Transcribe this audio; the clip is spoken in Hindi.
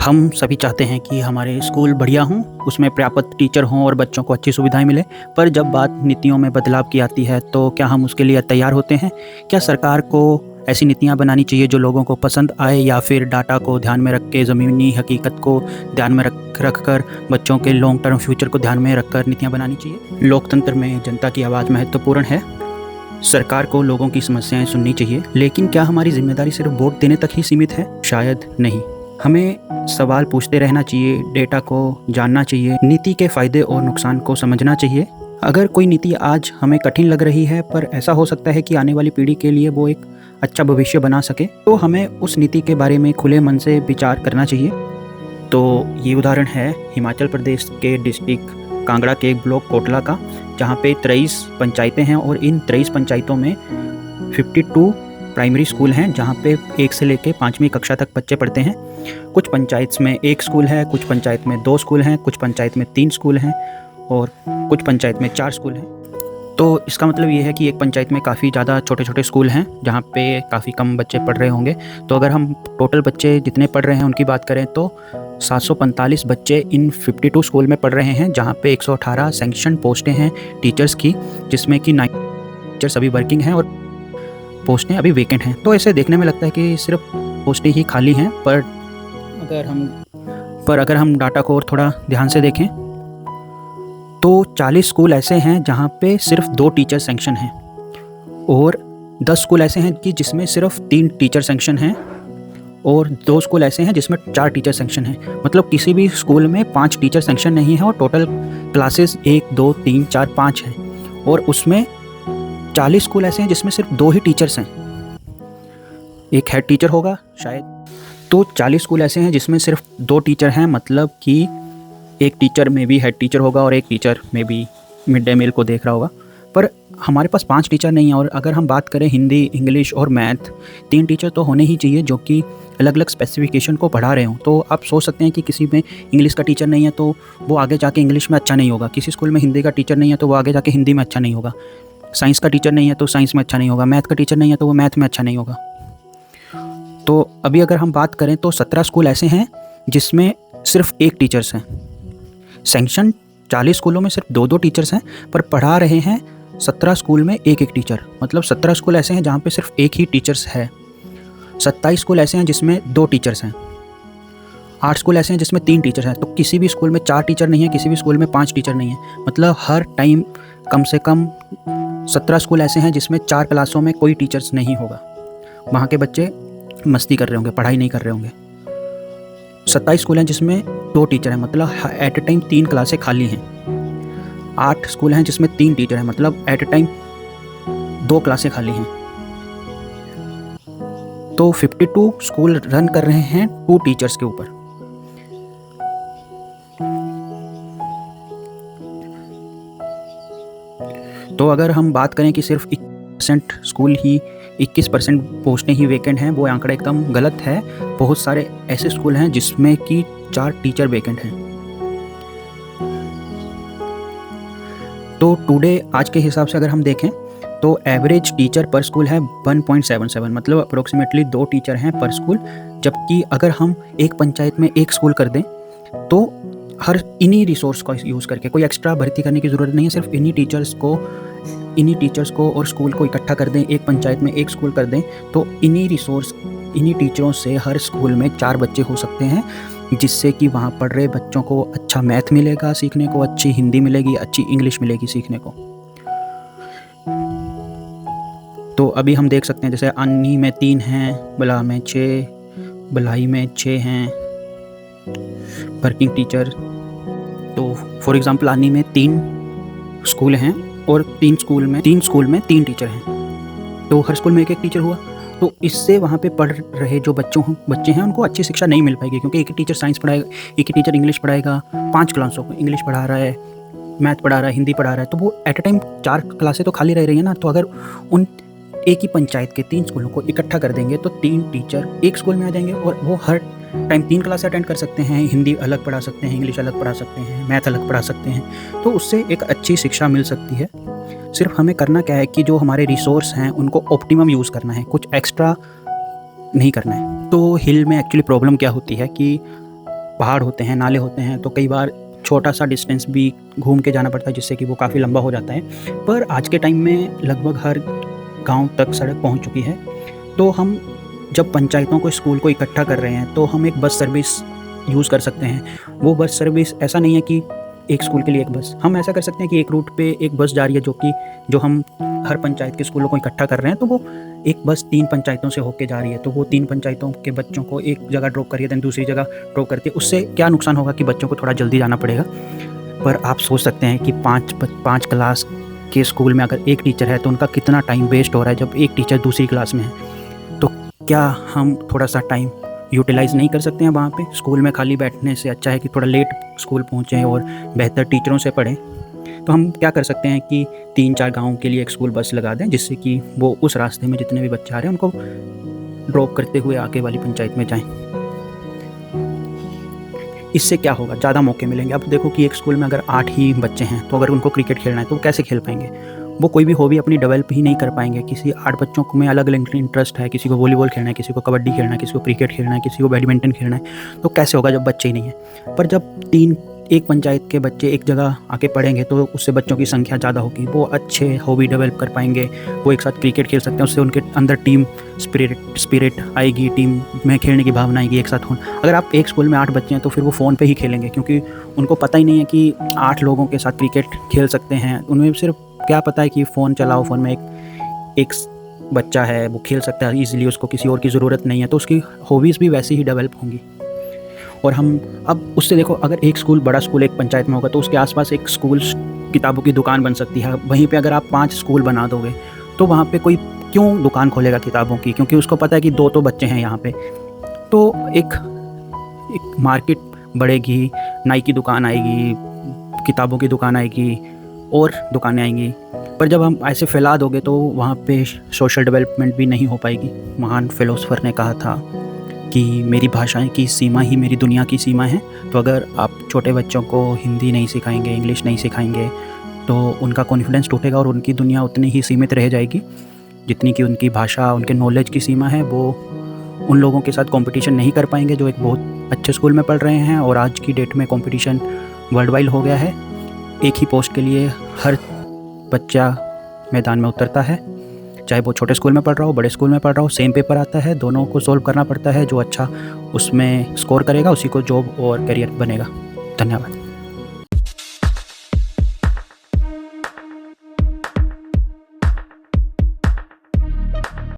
हम सभी चाहते हैं कि हमारे स्कूल बढ़िया हों, उसमें पर्याप्त टीचर हों और बच्चों को अच्छी सुविधाएं मिलें। पर जब बात नीतियों में बदलाव की आती है तो क्या हम उसके लिए तैयार होते हैं? क्या सरकार को ऐसी नीतियां बनानी चाहिए जो लोगों को पसंद आए, या फिर डाटा को ध्यान में रख के, ज़मीनी हकीकत को ध्यान में रख कर, बच्चों के लॉन्ग टर्म फ्यूचर को ध्यान में रखकर नीतियाँ बनानी चाहिए? लोकतंत्र में जनता की आवाज़ महत्वपूर्ण है। सरकार को लोगों की समस्याएं सुननी चाहिए, लेकिन क्या हमारी जिम्मेदारी सिर्फ वोट देने तक ही सीमित है? शायद नहीं। हमें सवाल पूछते रहना चाहिए, डेटा को जानना चाहिए, नीति के फ़ायदे और नुकसान को समझना चाहिए। अगर कोई नीति आज हमें कठिन लग रही है, पर ऐसा हो सकता है कि आने वाली पीढ़ी के लिए वो एक अच्छा भविष्य बना सके, तो हमें उस नीति के बारे में खुले मन से विचार करना चाहिए। तो ये उदाहरण है हिमाचल प्रदेश के डिस्ट्रिक्ट कांगड़ा के एक ब्लॉक कोटला का, जहाँ पे 23 पंचायतें हैं और इन 23 पंचायतों में 52 प्राइमरी स्कूल हैं, जहाँ पे 1 से लेकर 5वीं कक्षा तक बच्चे पढ़ते हैं। कुछ पंचायत में 1 स्कूल है, कुछ पंचायत में 2 स्कूल हैं, कुछ पंचायत में 3 स्कूल हैं और कुछ पंचायत में 4 स्कूल हैं। तो इसका मतलब ये है कि एक पंचायत में काफ़ी ज़्यादा छोटे छोटे स्कूल हैं, जहाँ पे काफ़ी कम बच्चे पढ़ रहे होंगे। तो अगर हम टोटल बच्चे जितने पढ़ रहे हैं उनकी बात करें तो 745 बच्चे इन 52 स्कूल में पढ़ रहे हैं, जहाँ पे 118 सैंक्शन पोस्टें हैं टीचर्स की, जिसमें कि 9 टीचर्स अभी वर्किंग हैं और पोस्टें अभी वेकेंट हैं। तो ऐसे देखने में लगता है कि सिर्फ पोस्टें ही खाली हैं, पर अगर हम डाटा को और थोड़ा ध्यान से देखें तो 40 स्कूल ऐसे हैं जहाँ पे सिर्फ 2 टीचर सैंक्शन हैं और 10 स्कूल ऐसे हैं कि जिसमें सिर्फ 3 टीचर सैंक्शन हैं और 2 स्कूल ऐसे हैं जिसमें 4 टीचर सैंक्शन हैं। मतलब किसी भी स्कूल में 5 टीचर सैंक्शन नहीं है और टोटल क्लासेस 1, 2, 3, 4, 5 हैं और उसमें 40 स्कूल ऐसे हैं जिसमें सिर्फ 2 ही टीचर्स हैं। एक हेड टीचर होगा शायद। तो 40 स्कूल ऐसे हैं जिसमें सिर्फ 2 टीचर हैं, मतलब कि एक टीचर में भी हेड टीचर होगा और एक टीचर में भी मिड डे मील को देख रहा होगा। पर हमारे पास 5 टीचर नहीं है। और अगर हम बात करें हिंदी, इंग्लिश और मैथ, 3 टीचर तो होने ही चाहिए जो कि अलग अलग स्पेसिफिकेशन को पढ़ा रहे हों। तो आप सोच सकते हैं कि किसी में इंग्लिश का टीचर नहीं है तो वो आगे जाके इंग्लिश में अच्छा नहीं होगा, किसी स्कूल में हिंदी का टीचर नहीं है तो वो आगे जाके हिंदी में अच्छा नहीं होगा, साइंस का टीचर नहीं है तो साइंस में अच्छा नहीं होगा, मैथ का टीचर नहीं है तो वो मैथ में अच्छा नहीं होगा। तो अभी अगर हम बात करें तो 17 स्कूल ऐसे हैं जिसमें सिर्फ 1 टीचर्स हैं। सैंक्शन 40 स्कूलों में सिर्फ 2-2 टीचर्स हैं, पर पढ़ा रहे हैं 17 स्कूल में 1-1 टीचर। मतलब 17 स्कूल ऐसे हैं जहाँ पे सिर्फ 1 ही टीचर्स है। 27 स्कूल ऐसे हैं जिसमें 2 टीचर्स हैं। 8 स्कूल ऐसे हैं जिसमें 3 टीचर्स हैं। तो किसी भी स्कूल में 4 टीचर नहीं है, किसी भी स्कूल में 5 टीचर नहीं है। मतलब हर टाइम कम से कम 17 स्कूल ऐसे हैं जिसमें 4 क्लासों में कोई टीचर्स नहीं होगा। वहाँ के बच्चे मस्ती कर रहे होंगे, पढ़ाई नहीं कर रहे होंगे। 27 स्कूल हैं जिसमें 2 टीचर हैं, मतलब एट ए टाइम 3 क्लासें खाली हैं। 8 स्कूल हैं जिसमें 3 टीचर हैं, मतलब एट ए टाइम 2 क्लासें खाली हैं। तो 52 स्कूल रन कर रहे हैं 2 टीचर्स के ऊपर। तो अगर हम बात करें कि सिर्फ 21% स्कूल ही 21% पोस्टें ही वेकेंट हैं, वो आंकड़ा एकदम गलत है। बहुत सारे ऐसे स्कूल हैं जिसमें कि 4 टीचर वेकेंट हैं। तो टुडे आज के हिसाब से अगर हम देखें तो एवरेज टीचर पर स्कूल है 1.77, मतलब अप्रोक्सीमेटली 2 टीचर हैं पर स्कूल। जबकि अगर हम एक पंचायत में 1 स्कूल कर दें तो हर इन्हीं रिसोर्स का यूज़ करके, कोई एक्स्ट्रा भर्ती करने की ज़रूरत नहीं है, सिर्फ इन्हीं टीचर्स को और स्कूल को इकट्ठा कर दें, एक पंचायत में 1 स्कूल कर दें, तो इन्हीं टीचरों से हर स्कूल में 4 बच्चे हो सकते हैं, जिससे कि वहाँ पढ़ रहे बच्चों को अच्छा मैथ मिलेगा सीखने को, अच्छी हिंदी मिलेगी, अच्छी इंग्लिश मिलेगी सीखने को। तो अभी हम देख सकते हैं जैसे अन्नी में 3 हैं, बला में 6, बलाई में 6 हैं वर्किंग टीचर। तो फॉर एग्जांपल अन्नी में 3 स्कूल हैं और 3 स्कूल में 3 टीचर हैं, तो हर स्कूल में 1-1 टीचर हुआ। तो इससे वहाँ पे पढ़ रहे जो बच्चे हैं उनको अच्छी शिक्षा नहीं मिल पाएगी, क्योंकि एक ही टीचर साइंस पढ़ाएगा, एक ही टीचर इंग्लिश पढ़ाएगा। 5 क्लासों को इंग्लिश पढ़ा रहा है, मैथ पढ़ा रहा है, हिंदी पढ़ा रहा है, तो वो एट ए टाइम 4 क्लासें तो खाली रह रही है ना। तो अगर उन एक ही पंचायत के 3 स्कूलों को इकट्ठा कर देंगे तो 3 टीचर एक स्कूल में आ जाएंगे और वो हर टाइम 3 क्लास अटेंड कर सकते हैं। हिंदी अलग पढ़ा सकते हैं, इंग्लिश अलग पढ़ा सकते हैं, मैथ अलग पढ़ा सकते हैं। तो उससे एक अच्छी शिक्षा मिल सकती है। सिर्फ हमें करना क्या है कि जो हमारे रिसोर्स हैं उनको ऑप्टिमम यूज़ करना है, कुछ एक्स्ट्रा नहीं करना है। तो हिल में एक्चुअली प्रॉब्लम क्या होती है कि पहाड़ होते हैं, नाले होते हैं, तो कई बार छोटा सा डिस्टेंस भी घूम के जाना पड़ता है, जिससे कि वो काफ़ी लंबा हो जाता है। पर आज के टाइम में लगभग हर गांव तक सड़क पहुंच चुकी है। तो हम जब पंचायतों को, स्कूल को इकट्ठा कर रहे हैं, तो हम एक बस सर्विस यूज़ कर सकते हैं। वो बस सर्विस ऐसा नहीं है कि एक स्कूल के लिए एक बस, हम ऐसा कर सकते हैं कि एक रूट पे एक बस जा रही है, जो हम हर पंचायत के स्कूलों को इकट्ठा कर रहे हैं, तो वो एक बस 3 पंचायतों से होके जा रही है, तो वो 3 पंचायतों के बच्चों को एक जगह ड्रॉप करिए, देन दूसरी जगह ड्रॉप करती है। उससे क्या नुकसान होगा कि बच्चों को थोड़ा जल्दी जाना पड़ेगा। पर आप सोच सकते हैं कि 5 क्लास के स्कूल में अगर एक टीचर है तो उनका कितना टाइम वेस्ट हो रहा है जब एक टीचर दूसरी क्लास में है। तो क्या हम थोड़ा सा टाइम यूटिलाइज़ नहीं कर सकते हैं वहाँ पे? स्कूल में खाली बैठने से अच्छा है कि थोड़ा लेट स्कूल पहुँचें और बेहतर टीचरों से पढ़ें। तो हम क्या कर सकते हैं कि 3-4 गाँव के लिए एक स्कूल बस लगा दें, जिससे कि वो उस रास्ते में जितने भी बच्चे आ रहे हैं उनको ड्रॉप करते हुए आगे वाली पंचायत में जाएं। इससे क्या होगा, ज़्यादा मौके मिलेंगे। अब देखो कि एक स्कूल में अगर 8 ही बच्चे हैं, तो अगर उनको क्रिकेट खेलना है तो वो कैसे खेल पाएंगे? वो कोई भी हॉबी अपनी डेवलप ही नहीं कर पाएंगे। किसी 8 बच्चों में अलग अलग इंटरेस्ट है, किसी को वॉलीबॉल खेलना है, किसी को कबड्डी खेलना है, किसी को क्रिकेट खेलना है, किसी को बैडमिंटन खेलना है, तो कैसे होगा जब बच्चे ही नहीं हैं? पर जब एक पंचायत के बच्चे एक जगह आके पढ़ेंगे तो उससे बच्चों की संख्या ज़्यादा होगी, वो अच्छे हॉबी डेवलप कर पाएंगे, वो एक साथ क्रिकेट खेल सकते हैं, उससे उनके अंदर टीम स्पिरिट आएगी, टीम में खेलने की भावना आएगी, एक साथ होना। अगर आप एक स्कूल में 8 बच्चे हैं तो फिर वो फ़ोन पे ही खेलेंगे, क्योंकि उनको पता ही नहीं है कि 8 लोगों के साथ क्रिकेट खेल सकते हैं। उन्हें सिर्फ क्या पता है कि फ़ोन चलाओ, फ़ोन में एक बच्चा है वो खेल सकता है ईज़िली, उसको किसी और की ज़रूरत नहीं है, तो उसकी हॉबीज़ भी वैसे ही डेवलप होंगी। और हम अब उससे देखो, अगर एक स्कूल, बड़ा स्कूल एक पंचायत में होगा तो उसके आसपास एक स्कूल किताबों की दुकान बन सकती है। वहीं पे अगर आप 5 स्कूल बना दोगे तो वहाँ पे कोई क्यों दुकान खोलेगा किताबों की? क्योंकि उसको पता है कि 2 तो बच्चे हैं यहाँ पे। तो एक मार्केट बढ़ेगी, नाई की दुकान आएगी, किताबों की दुकान आएगी और दुकानें आएंगी। पर जब हम ऐसे फैला दोगे तो वहाँ पे सोशल डेवलपमेंट भी नहीं हो पाएगी। महान फिलोसोफर ने कहा था कि मेरी भाषाएं की सीमा ही मेरी दुनिया की सीमा है। तो अगर आप छोटे बच्चों को हिंदी नहीं सिखाएंगे, इंग्लिश नहीं सिखाएंगे, तो उनका कॉन्फिडेंस टूटेगा और उनकी दुनिया उतनी ही सीमित रह जाएगी जितनी कि उनकी भाषा, उनके नॉलेज की सीमा है। वो उन लोगों के साथ कंपटीशन नहीं कर पाएंगे जो एक बहुत अच्छे स्कूल में पढ़ रहे हैं। और आज की डेट में कंपटीशन वर्ल्ड वाइड हो गया है। एक ही पोस्ट के लिए हर बच्चा मैदान में उतरता है, चाहे वो छोटे स्कूल में पढ़ रहा हो, बड़े स्कूल में पढ़ रहा हो, सेम पेपर आता है, दोनों को सॉल्व करना पड़ता है। जो अच्छा उसमें स्कोर करेगा उसी को जॉब और करियर बनेगा। धन्यवाद।